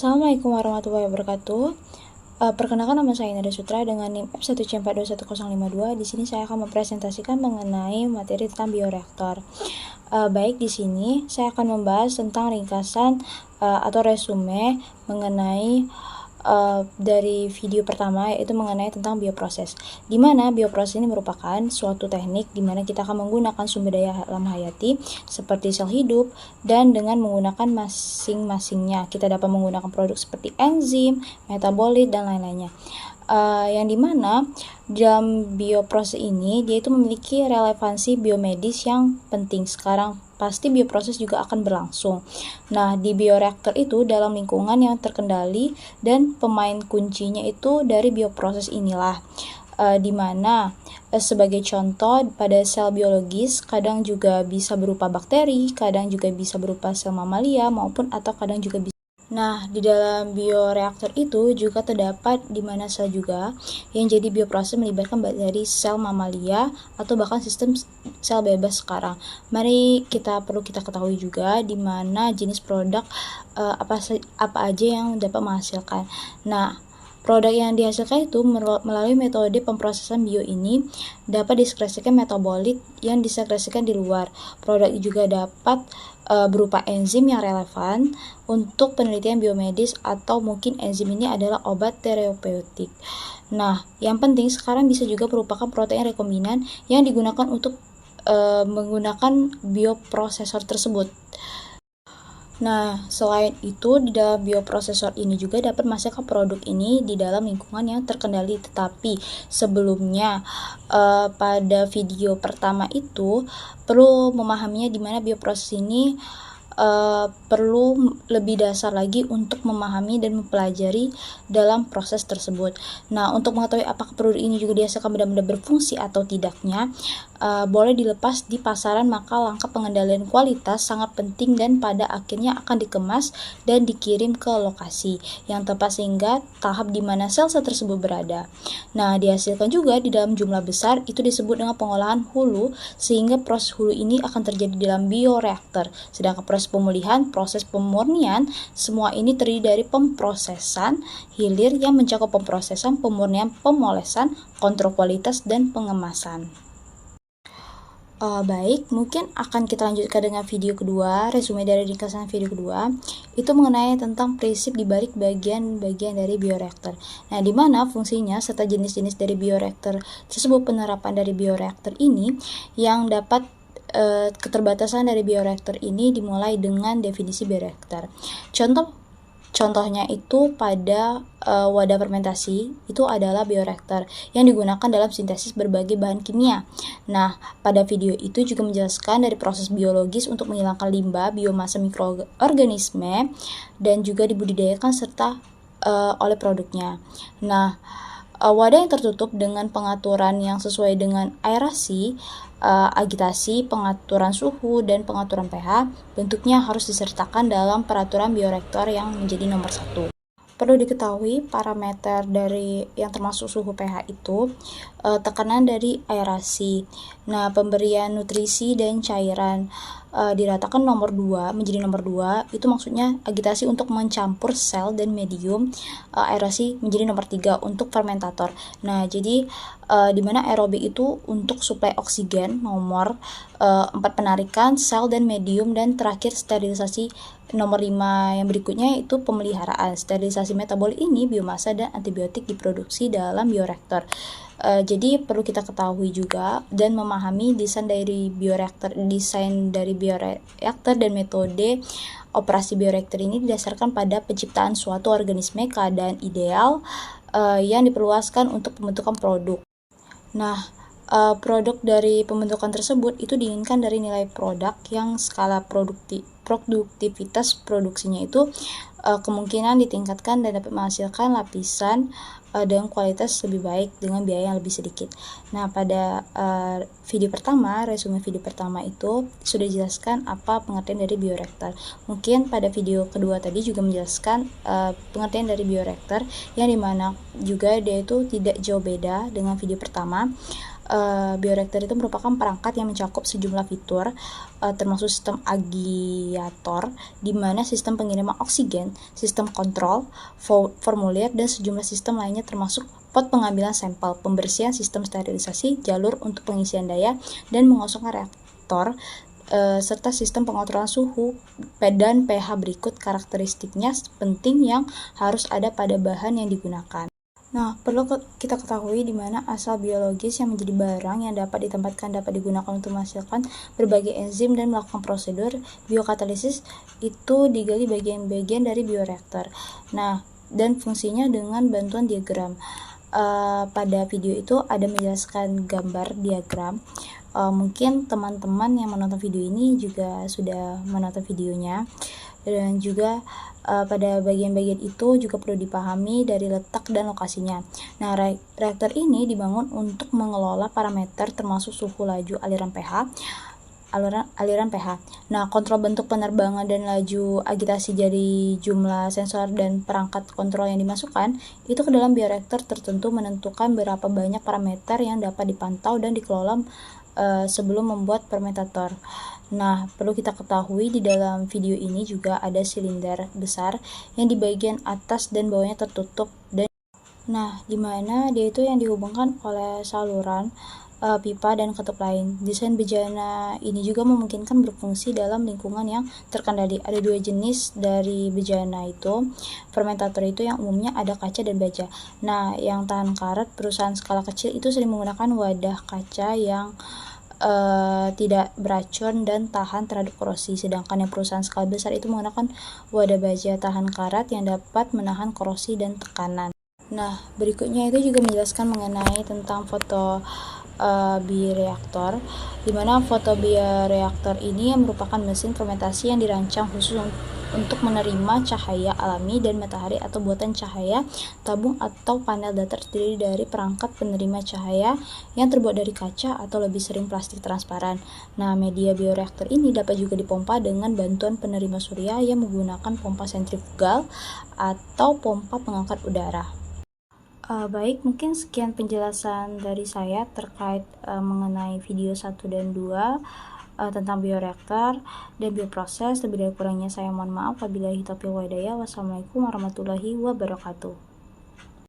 Assalamualaikum warahmatullahi wabarakatuh. Perkenalkan, nama saya Nada Sutra dengan NIM F1C4211052. Di sini saya akan mempresentasikan mengenai materi tentang bioreaktor. Baik, di sini saya akan membahas tentang ringkasan atau resume mengenai dari video pertama, yaitu mengenai tentang bioproses, di mana bioproses ini merupakan suatu teknik di mana kita akan menggunakan sumber daya alam hayati seperti sel hidup, dan dengan menggunakan masing-masingnya kita dapat menggunakan produk seperti enzim, metabolit, dan lain-lainnya. Yang dimana dalam bioproses ini dia itu memiliki relevansi biomedis yang penting. Sekarang pasti bioproses juga akan berlangsung. Nah, di bioreaktor itu dalam lingkungan yang terkendali, dan pemain kuncinya itu dari bioproses inilah, di mana sebagai contoh pada sel biologis kadang juga bisa berupa bakteri, kadang juga bisa berupa sel mamalia, maupun atau kadang juga bisa. Nah, di dalam bioreaktor itu juga terdapat di mana sel juga yang jadi bioproses melibatkan dari sel mamalia atau bahkan sistem sel bebas sekarang. Mari perlu kita ketahui juga di mana jenis produk apa aja yang dapat menghasilkan. Nah, produk yang dihasilkan itu melalui metode pemprosesan bio ini dapat disekresikan metabolit yang disekresikan di luar. Produk juga dapat berupa enzim yang relevan untuk penelitian biomedis, atau mungkin enzim ini adalah obat terapeutik. Nah, yang penting sekarang bisa juga merupakan protein rekombinan yang digunakan untuk menggunakan bioprosesor tersebut. Nah, selain itu di dalam bioprosesor ini juga dapat menghasilkan produk ini di dalam lingkungan yang terkendali. Tetapi sebelumnya pada video pertama itu perlu memahaminya di mana bioproses ini perlu lebih dasar lagi untuk memahami dan mempelajari dalam proses tersebut. Nah, untuk mengetahui apakah produk ini juga dihasilkan benar-benar berfungsi atau tidaknya, boleh dilepas di pasaran, maka langkah pengendalian kualitas sangat penting dan pada akhirnya akan dikemas dan dikirim ke lokasi yang tepat sehingga tahap di mana sel-sel tersebut berada. Nah, dihasilkan juga di dalam jumlah besar, itu disebut dengan pengolahan hulu, sehingga proses hulu ini akan terjadi dalam bioreaktor. Sedangkan proses pemulihan, proses pemurnian, semua ini terdiri dari pemprosesan hilir yang mencakup pemprosesan, pemurnian, pemolesan, kontrol kualitas, dan pengemasan. Baik, mungkin akan kita lanjutkan dengan video kedua, resume dari ringkasan video kedua, itu mengenai tentang prinsip dibalik bagian-bagian dari bioreaktor. Nah, di mana fungsinya serta jenis-jenis dari bioreaktor tersebut, penerapan dari bioreaktor ini yang dapat keterbatasan dari bioreaktor ini dimulai dengan definisi bioreaktor. Contohnya itu pada wadah fermentasi itu adalah bioreaktor yang digunakan dalam sintesis berbagai bahan kimia. Nah, pada video itu juga menjelaskan dari proses biologis untuk menghilangkan limbah, biomasa mikroorganisme, dan juga dibudidayakan serta oleh produknya. Nah, wadah yang tertutup dengan pengaturan yang sesuai dengan aerasi, agitasi, pengaturan suhu, dan pengaturan pH, bentuknya harus disertakan dalam peraturan bioreaktor yang menjadi nomor 1. Perlu diketahui parameter dari yang termasuk suhu pH itu tekanan dari aerasi. Nah, pemberian nutrisi dan cairan diratakan menjadi nomor 2, itu maksudnya agitasi untuk mencampur sel dan medium, aerasi menjadi nomor 3 untuk fermentator. Nah, jadi di mana aerobik itu untuk suplai oksigen, nomor 4 penarikan sel dan medium, dan terakhir sterilisasi nomor 5 yang berikutnya itu pemeliharaan. Sterilisasi metabolit ini biomasa dan antibiotik diproduksi dalam bioreaktor. Jadi perlu kita ketahui juga dan memahami desain dari bioreaktor dan metode operasi bioreaktor ini didasarkan pada penciptaan suatu organisme keadaan ideal yang diperluaskan untuk pembentukan produk. Nah, produk dari pembentukan tersebut itu diinginkan dari nilai produk yang skala produktivitas produksinya itu kemungkinan ditingkatkan dan dapat menghasilkan lapisan dengan kualitas lebih baik dengan biaya yang lebih sedikit. Nah, pada resume video pertama itu sudah dijelaskan apa pengertian dari bioreaktor. Mungkin pada video kedua tadi juga menjelaskan pengertian dari bioreaktor, yang dimana juga dia itu tidak jauh beda dengan video pertama. bioreaktor itu merupakan perangkat yang mencakup sejumlah fitur, termasuk sistem agiator, di mana sistem pengiriman oksigen, sistem kontrol, formulir, dan sejumlah sistem lainnya termasuk pot pengambilan sampel, pembersihan sistem sterilisasi, jalur untuk pengisian daya, dan mengosongkan reaktor, serta sistem pengontrolan suhu dan pH. Berikut karakteristiknya penting yang harus ada pada bahan yang digunakan. Nah, perlu kita ketahui di mana asal biologis yang menjadi barang yang dapat ditempatkan dapat digunakan untuk menghasilkan berbagai enzim dan melakukan prosedur biokatalisis itu digali bagian-bagian dari bioreaktor. Nah, dan fungsinya dengan bantuan diagram. Pada video itu ada menjelaskan gambar diagram. Mungkin teman-teman yang menonton video ini juga sudah menonton videonya, dan juga pada bagian-bagian itu juga perlu dipahami dari letak dan lokasinya. Nah, reaktor ini dibangun untuk mengelola parameter termasuk suhu, laju, aliran pH. Nah, kontrol bentuk penerbangan dan laju agitasi dari jumlah sensor dan perangkat kontrol yang dimasukkan itu ke dalam bioreaktor tertentu menentukan berapa banyak parameter yang dapat dipantau dan dikelola sebelum membuat fermentator. Nah, perlu kita ketahui di dalam video ini juga ada silinder besar yang di bagian atas dan bawahnya tertutup, dan di mana dia itu yang dihubungkan oleh saluran, pipa, dan katup lain. Desain bejana ini juga memungkinkan berfungsi dalam lingkungan yang terkendali. Ada dua jenis dari bejana itu, fermentator itu yang umumnya ada kaca dan baja. Nah, yang tahan karat, perusahaan skala kecil itu sering menggunakan wadah kaca yang tidak beracun dan tahan terhadap korosi, sedangkan yang perusahaan skala besar itu menggunakan wadah baja tahan karat yang dapat menahan korosi dan tekanan. Nah, berikutnya itu juga menjelaskan mengenai tentang foto bioreaktor, di mana fotobioreaktor ini merupakan mesin fermentasi yang dirancang khusus untuk menerima cahaya alami dan matahari atau buatan cahaya tabung atau panel datar terdiri dari perangkat penerima cahaya yang terbuat dari kaca atau lebih sering plastik transparan. Nah, media bioreaktor ini dapat juga dipompa dengan bantuan penerima surya yang menggunakan pompa sentrifugal atau pompa pengangkat udara. Baik, mungkin sekian penjelasan dari saya terkait mengenai video 1 dan 2 tentang bioreaktor dan bioproses. Lebih dari kurangnya saya mohon maaf. Wabillahi taufiq wal hidayah. Wassalamualaikum warahmatullahi wabarakatuh.